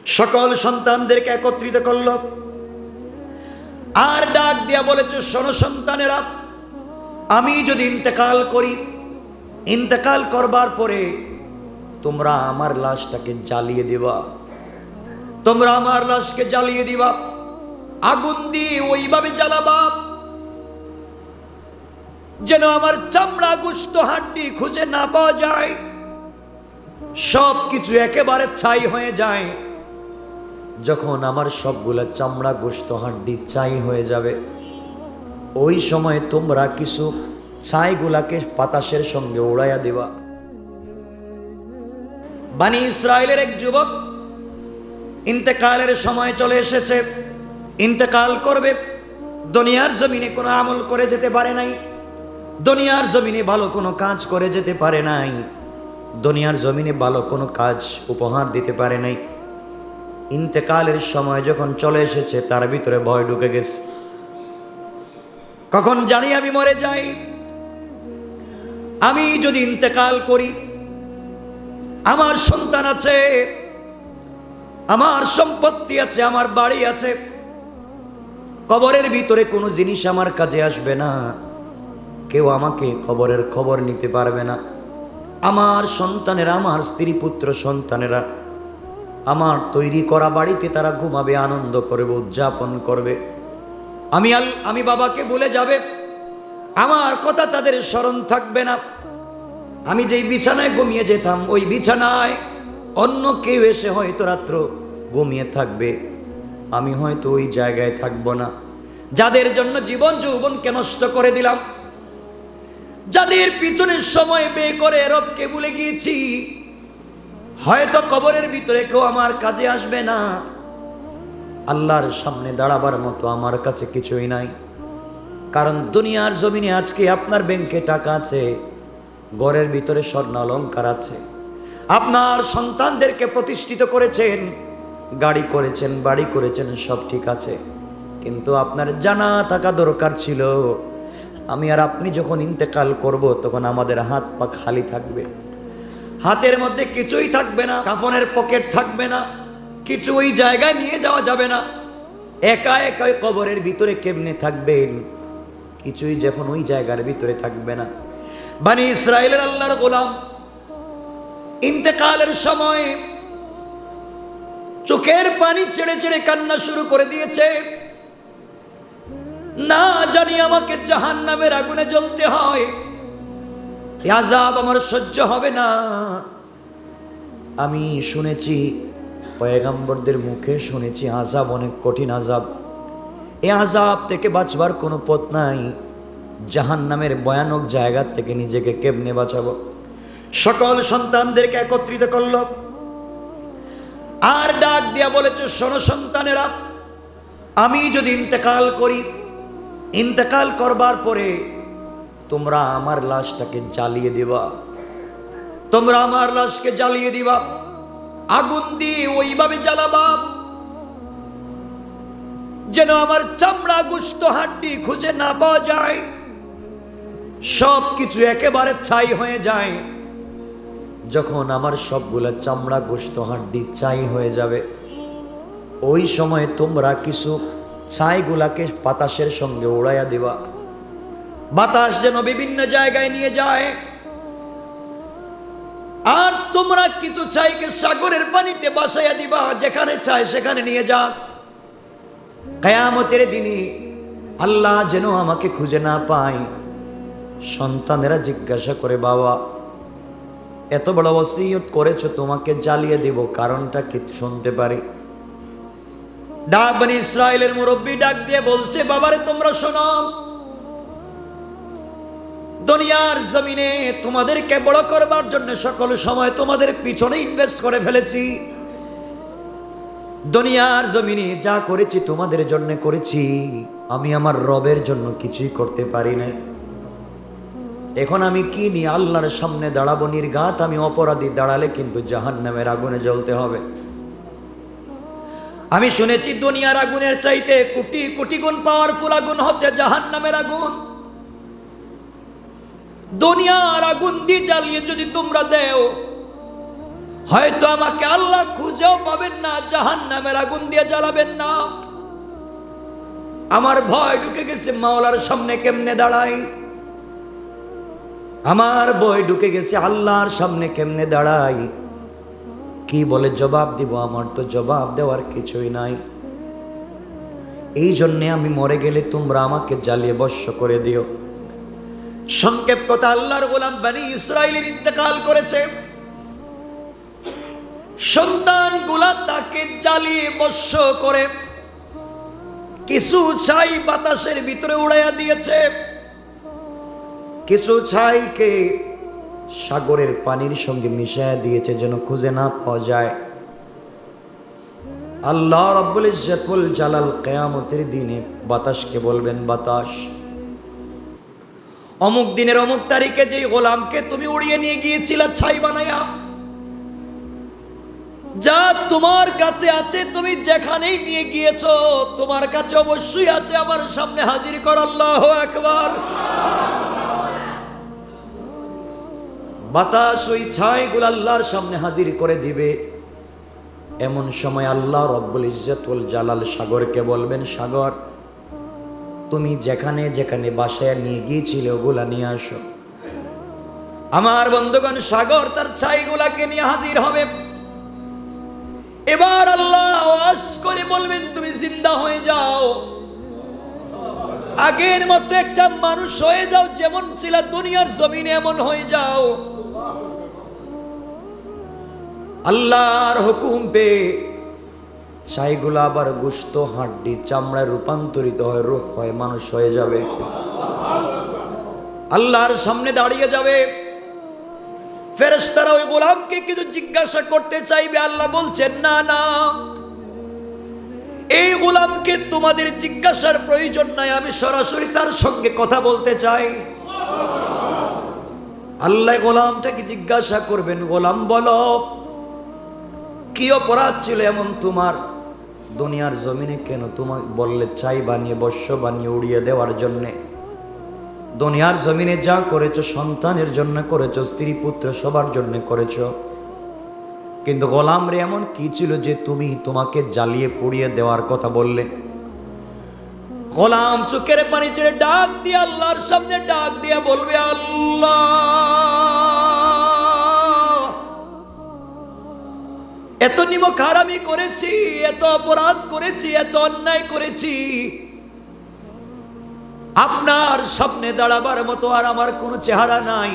সকল সন্তানদেরকে একত্রিত করল আর ডাক দিয়া বলেছে, শোনো সন্তানেরা, আমি যদি ইন্তেকাল করি, ইন্তেকাল করবার পরে তোমরা আমার লাশটাকে জ্বালিয়ে দিবা, তোমরা আমার লাশকে জ্বালিয়ে দিবা, আগুন দিয়ে ওইভাবে জ্বালাবা যেন আমার চামড়া গোশত হাড্ডি খুঁজে না পাওয়া যায়, সব কিছু একেবারে ছাই হয়ে যায়। যখন আমার সবগুলা চামড়া গোশত হাড্ডি ছাই হয়ে যাবে, ওই সময় তোমরা কিছু ছাইগুলাকে বাতাসের সঙ্গে উড়াইয়া দিবা। বনী ইসরায়েলের এক যুবক ইন্তেকালের সময় চলে এসেছে, ইন্তেকাল করবে। দুনিয়ার জমিনে কোনো আমল করে যেতে পারে নাই, দুনিয়ার জমিনে ভালো কোনো কাজ করে যেতে পারে নাই, দুনিয়ার জমিনে ভালো কোনো কাজ উপহার দিতে পারে নাই। ইন্তেকালের সময় যখন চলে এসেছে, তার ভিতরে ভয় ঢুকে গেছে। কখন জানি আমি মরে যাই, আমি যদি ইন্তেকাল করি, আমার সন্তান আছে, আমার সম্পত্তি আছে, আমার বাড়ি আছে, কবরের ভিতরে কোনো জিনিস আমার কাজে আসবে না, কেউ আমাকে কবরের খবর নিতে পারবে না। আমার সন্তানেরা, আমার স্ত্রী পুত্র সন্তানেরা আমার তৈরি করা বাড়িতে তারা ঘুমাবে, আনন্দ করবে, উদযাপন করবে। আমি বাবাকে ভুলে যাবে, আমার কথা তাদের স্মরণ থাকবে না। আমি যেই বিছানায় ঘুমিয়ে যেতাম, ওই বিছানায় অন্য কেউ এসে হয়তো রাত্র ঘুমিয়ে থাকবে, আমি হয়তো ওই জায়গায় থাকব না। যাদের জন্য জীবন যৌবনকে নষ্ট করে দিলাম, যাদের পিছনের সময় ব্যয় করে রবকে ভুলে গিয়েছি, হয়তো কবরের ভিতরে কেউ আমার কাজে আসবে না। আল্লাহর সামনে দাঁড়াবার মতো আমার কাছে কিছুই নাই। কারণ দুনিয়ার জমিনে আজকে আপনার ব্যাংকে টাকা আছে, ঘরের ভিতরে স্বর্ণ অলংকার আছে, আপনার সন্তানদেরকে প্রতিষ্ঠিত করেছেন, গাড়ি করেছেন, বাড়ি করেছেন, সব ঠিক আছে। কিন্তু আপনার জানা থাকা দরকার ছিল, আমি আর আপনি যখন ইন্তেকাল করব, তখন আমাদের হাত পা খালি থাকবে, হাতের মধ্যে কিছুই থাকবে না, কাফনের পকেট থাকবে না, কিছু ওই জায়গায় নিয়ে যাওয়া যাবে না। একা একা কবরের ভিতরে কেমনে থাকবেন, কিছুই যখন ওই জায়গার ভিতরে থাকবে না। বনী ইসরায়েলের আল্লাহর গোলাম ইন্তেকালের সময় চোখের পানি ছেড়ে ছেড়ে কান্না শুরু করে দিয়েছে। না জানি আমাকে জাহান্নামের আগুনে জ্বলতে হয়, এই আযাব আমার সহ্য হবে না। আমি শুনেছি, পয়গম্বরদের মুখে শুনেছি, আযাব অনেক কঠিন আযাব, এই আযাব থেকে বাঁচবার কোনো পথ নাই। জাহান্নামের ভয়ানক জায়গা থেকে নিজেকে কেমনে বাঁচাবো? সকল সন্তানদেরকে একত্রিত করল আর ডাক দিয়া বলেছে, শোনো সন্তানেরা, আমি যদি ইন্তেকাল করি, ইন্তেকাল করবার পরে তোমরা আমার লাশটাকে জ্বালিয়ে দিবা, তোমরা আমার লাশকে জ্বালিয়ে দিবা, আগুন দিয়ে ওইভাবে জ্বালাবা যেন আমার চামড়া গোশত হাড্ডি খুঁজে না পাওয়া যায়, সব কিছু একেবারে ছাই হয়ে যায়। যখন আমার সবগুলা চামড়া গোশত হাড্ডি ছাই হয়ে যাবে, ওই সময় তোমরা কিছু ছাইগুলাকে বাতাসের সঙ্গে উড়াইয়া দিবা, বাতাস যেন বিভিন্ন জায়গায় নিয়ে যায়। আর তোমরা কিছু ছাইকে সাগরের পানিতে বাসাইয়া দিবা, যেখানে চাই সেখানে নিয়ে যাক। কিয়ামতের দিনে আল্লাহ যেন আমাকে খুঁজে না পায়। সন্তানেরা জিজ্ঞাসা করে, বাবা এত বড় ওসিয়ত করেছো, তোমাকে জ্বালিয়ে দেব, কারণটা কি শুনতে পারি? বনী ইসরায়েলের মুরব্বী ডাক দিয়ে বলছে, বাবারে তোমরা শোনো, দুনিয়ার জমিনে তোমাদেরকে বড় করবার জন্য সকল সময় তোমাদের পিছনে ইনভেস্ট করে ফেলেছি। দুনিয়ার জমিনে যা করেছি তোমাদের জন্য করেছি, আমি আমার রবের জন্য কিছুই করতে পারি নাই। এখন আমি কি নিয়ে আল্লাহর সামনে দাঁড়াবো? নির্ঘাত আমি অপরাধী, দাঁড়ালে কিন্তু জাহান্নামের আগুনে জ্বলতে হবে। আমি শুনেছি দুনিয়ার আগুনের চাইতে কোটি কোটি গুণ পাওয়ারফুল আগুন হচ্ছে জাহান্নামের আগুন। দুনিয়ার আগুন দিয়ে জ্বালিয়ে যদি তোমরা দেও, হয়তো আমাকে আল্লাহ খুঁজেও পাবেন না, জাহান্নামের আগুন দিয়ে জ্বালাবেন না। আমার ভয় ঢুকে গেছে মাওলার সামনে কেমনে দাঁড়াই, আমার ভয় ঢুকে গেছে আল্লাহর সামনে কেমনে দাঁড়াই, কি বলে জবাব দিব, আমার তো জবাব দেওয়ার কিছুই নাই। এই জন্যে আমি মরে গেলে তোমরা আমাকে জ্বালিয়ে ভস্ম করে দিও। সংক্ষেপ কথা, আল্লাহর গোলাম বনি ইসরাইলের ইন্তেকাল করেছে, সন্তানগুলা তাকে জ্বালিয়ে ভস্ম করে কিছু ছাই বাতাসের ভিতরে উড়াইয়া দিয়েছে, কিছু ছাইকে সাগরের পানির সঙ্গে মিশাইয়া দিয়েছে যেন খুঁজে না পাওয়া যায়। আল্লাহ রাব্বুল ইজ্জতুল জালাল কিয়ামতের দিনে বাতাসকে বলবেন, বাতাস, অমুক দিনের অমুক তারিখে যেই গোলামকে তুমি উড়িয়ে নিয়ে গিয়েছিলে ছাই বানায়া, যা তোমার কাছে আছে, তুমি যেখানেই নিয়ে গিয়েছো তোমার কাছে অবশ্যই আছে, আমার সামনে হাজির কর। আল্লাহু আকবার। বাতাস ওই ছাইগুলো আল্লাহর সামনে হাজির করে দিবে। এমন সময় আল্লাহ রব্বুল ইজ্জতুল জালাল সাগরকে বলবেন, সাগর, তুমি যেখানে যেখানে বাসায় নিয়ে গিয়েছিলে ওগুলা নিয়ে আসো। আমার বন্ধুগণ, সাগর তার ছাইগুলাকে নিয়ে হাজির হবে। এবার আল্লাহ আওয়াজ করে বলবেন, তুমি জিন্দা হয়ে যাও, আগের মতো একটা মানুষ হয়ে যাও, যেমন ছিল দুনিয়ার জমিনে এমন হয়ে যাও। আল্লাহর হুকুম পেয়ে ছাইগুলো আবার গোশত, হাড্ডি, চামড়ায় রূপান্তরিত হয়, রূহ হয়, মানুষ হয়ে যাবে, আল্লাহর সামনে দাঁড়িয়ে যাবে। ফেরেশতারা ওই গোলামকে কিছু জিজ্ঞাসা করতে চাইবে, আল্লাহ বলছেন, না না, এই গোলামকে তোমাদের জিজ্ঞাসার প্রয়োজন নাই, আমি সরাসরি তার সঙ্গে কথা বলতে চাই। আল্লাহ গোলামটাকে জিজ্ঞাসা করবেন, গোলাম বলো, কি অপরাধ ছিল এমন তোমার দুনিয়ার জমিনে, কেন তোমাকে বললে ছাই বানিয়ে বস্য বানিয়ে উড়িয়ে দেওয়ার জন্যে? দুনিয়ার জমিনে যা করেছো সন্তানের জন্য করেছো, স্ত্রী পুত্র সবার জন্য করেছো, কিন্তু গোলাম রে এমন কি ছিল যে তুমি তোমাকে জ্বালিয়ে পুড়িয়ে দেওয়ার কথা বললে? গোলাম চোখের পানি ছেড়ে ডাক দিয়ে আল্লাহর সামনে ডাক দিয়ে বলবে, আল্লাহ, এত নিমক হারামি করেছি, এত অপরাধ করেছি, এত অন্যায় করেছি, আপনার সামনে দাঁড়াবার মতো আর আমার কোনো চেহারা নাই,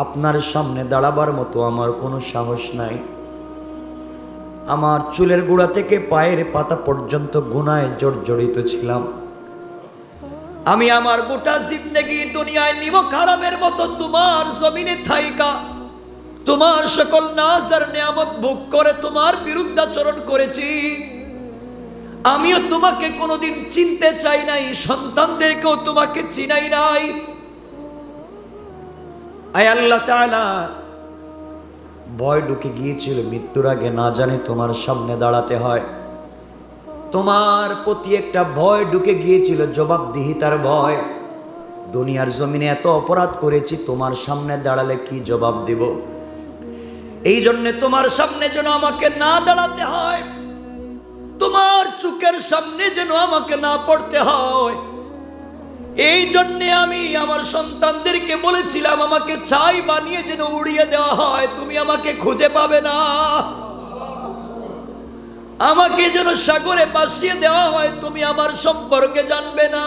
আপনার সামনে দাঁড়াবার মতো আমার কোনো সাহস নাই। আমার চুলের গোড়া থেকে পায়ের পাতা পর্যন্ত গুনায় জর্জরিত ছিলাম। আমি আমার গোটা জিন্দেগি দুনিয়ায় নিমক হারামের মতো তোমার জমিনে থাইকা তোমার সকল নাজ আর নিয়ামত ভোগ করে তোমার বিরুদ্ধাচরণ করেছি। আমিও তোমাকে কোনোদিন চিনতে চাই নাই, সন্তানদেরকেও তোমাকে চিনাই নাই। আয় আল্লাহ তাআলা, ভয় ঢুকে গিয়েছিল মৃত্যুর আগে, না জানে তোমার সামনে দাঁড়াতে হয়। তোমার প্রতি একটা ভয় ঢুকে গিয়েছিল, জবাবদিহিতার ভয়। দুনিয়ার জমিনে এত অপরাধ করেছি, তোমার সামনে দাঁড়ালে কি জবাব দিব? এই জন্য তোমার সামনে যেন আমাকে না দাঁড়াতে হয়, তোমার চোখের সামনে যেন আমাকে না পড়তে হয়। এই জন্যে আমি আমার সন্তানদেরকে বলেছিলাম, আমাকে ছাই বানিয়ে যেন উড়িয়ে দেওয়া হয়, তুমি আমাকে খুঁজে পাবে না। আমাকে যেন সাগরে ভাসিয়ে দেওয়া হয়, তুমি আমার সম্পর্কে জানবে না।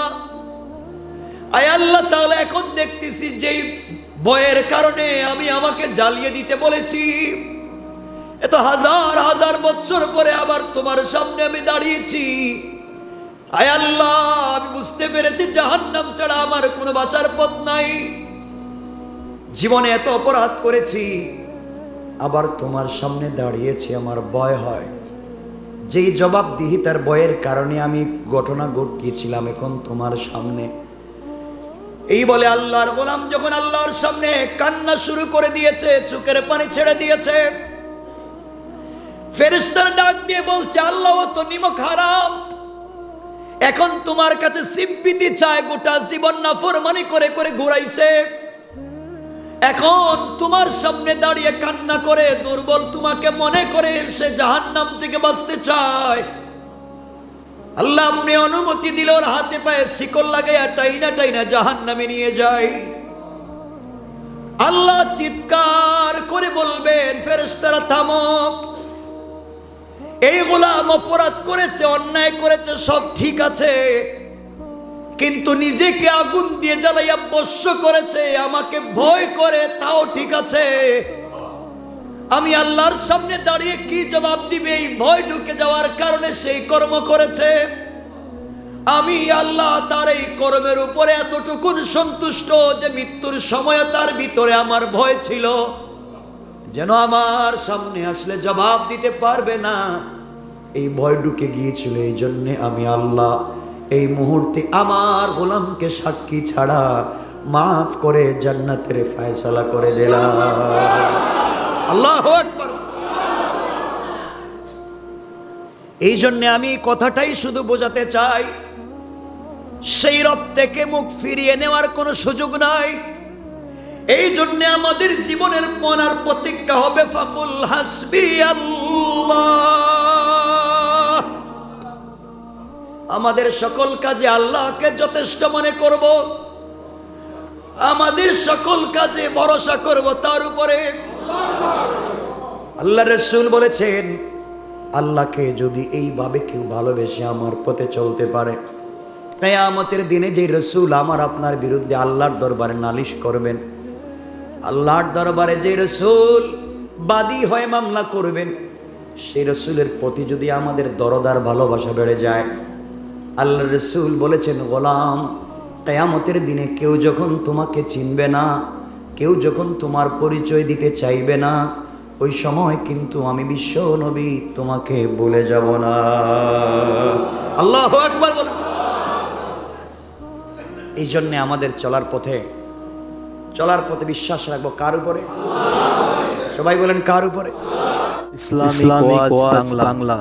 আয় আল্লাহ তাআলা, এখন দেখতেছি যেই ভয়ের কারণে আমি আমাকে জ্বালিয়ে দিতে বলেছি, এত হাজার হাজার বছর পরে আবার তোমার সামনে আমি দাঁড়িয়েছি। আয় আল্লাহ, আমি বুঝতে পেরেছি জাহান্নাম ছাড়া আমার কোনো বাঁচার পথ নাই। জীবনে এত অপরাধ করেছি, আবার তোমার সামনে দাঁড়িয়েছি, আমার ভয় হয়। যেই জবাবদিহিতার ভয়ের কারণে আমি ঘটনা ঘটিয়েছিলাম এখন তোমার সামনে। এই বলে আল্লাহর গোলাম যখন আল্লাহর সামনে কান্না শুরু করে দিয়েছে, চোখের পানি ছেড়ে দিয়েছে, ফেরেশতার ডাক দিয়ে বলছে, আল্লাহ তো নিমক হারাম, এখন তোমার কাছে সিম্পিতি চায়, গোটা জীবন নাফরমানি করে করে ঘুরাইছে, এখন তোমার সামনে দাঁড়িয়ে কান্না করে দুর্বল তোমাকে মনে করে সে জাহান্নাম থেকে বাঁচতে চায়। আল্লাহ আপনি অনুমতি দিল, ওর হাতে পায়ে শিকল লাগাইয়া টাইনা টাইনা জাহান্নামে নিয়ে যায়। আল্লাহ চিৎকার করে বলবেন, ফেরেশতারা থামো, এই গোলাম অপরাধ করেছে, অন্যায় করেছে, সব ঠিক আছে, কিন্তু নিজেকে আগুন দিয়ে জ্বালাইয়া বশ্য করেছে, আমাকে ভয় করে, তাও ঠিক আছে। আমি আল্লাহর সামনে দাঁড়িয়ে কি জবাব দিবে? এই ভয় ঢুকে যাওয়ার কারণে সেই কর্ম করেছে। আমি আল্লাহ তার এই কর্মের উপরে এতটুকুন সন্তুষ্ট যে মৃত্যুর সময় তার ভিতরে আমার ভয় ছিল, যেন আমার সামনে আসলে জবাব দিতে পারবে না, এই ভয় ঢুকে গিয়েছিল। এই জন্যে আমি আল্লাহ এই মুহূর্তে আমার গোলামকে সাক্ষী ছাড়া মাফ করে জান্নাতের ফয়সালা করে দিলাম। আল্লাহু আকবার। এই জন্যে আমি কথাটাই শুধু বোঝাতে চাই, সেই রব থেকে মুখ ফিরিয়ে নেওয়ার কোনো সুযোগ নাই। এই জন্যে আমাদের জীবনের মনার প্রতিজ্ঞা হবে, ফাকুল হাসবি আল্লাহ। আমাদের সকল কাজে আল্লাহকে যথেষ্ট মনে করব, আমাদের সকল কাজে ভরসা করব তার উপরে। আল্লাহ রাসূল বলেছেন, আল্লাহকে যদি এইভাবে কেউ ভালোবেসে আমার পথে চলতে পারে, কিয়ামতের দিনে যে রাসূল আমার আপনার বিরুদ্ধে আল্লাহর দরবারে নালিশ করবেন, আল্লাহর দরবারে যে রাসূল বাদী হয়ে মামলা করবেন, সেই রাসূলের প্রতি যদি আমাদের দরদার ভালোবাসা বেড়ে যায়, আল্লাহ রাসূল বলেছেন, গোলাম, কিয়ামতের দিনে কেউ যখন তোমাকে চিনবে না, কেউ যখন তোমার পরিচয় দিতে চাইবে না, ওই সময় কিন্তু আমি বিশ্ব নবী তোমাকে ভুলে যাব না। আল্লাহু আকবার বলেন। এই জন্যে আমাদের চলার পথে বিশ্বাস রাখবো কার উপরে? সবাই বলেন কার উপরে? ইসলামিক ওয়াজ বাংলা।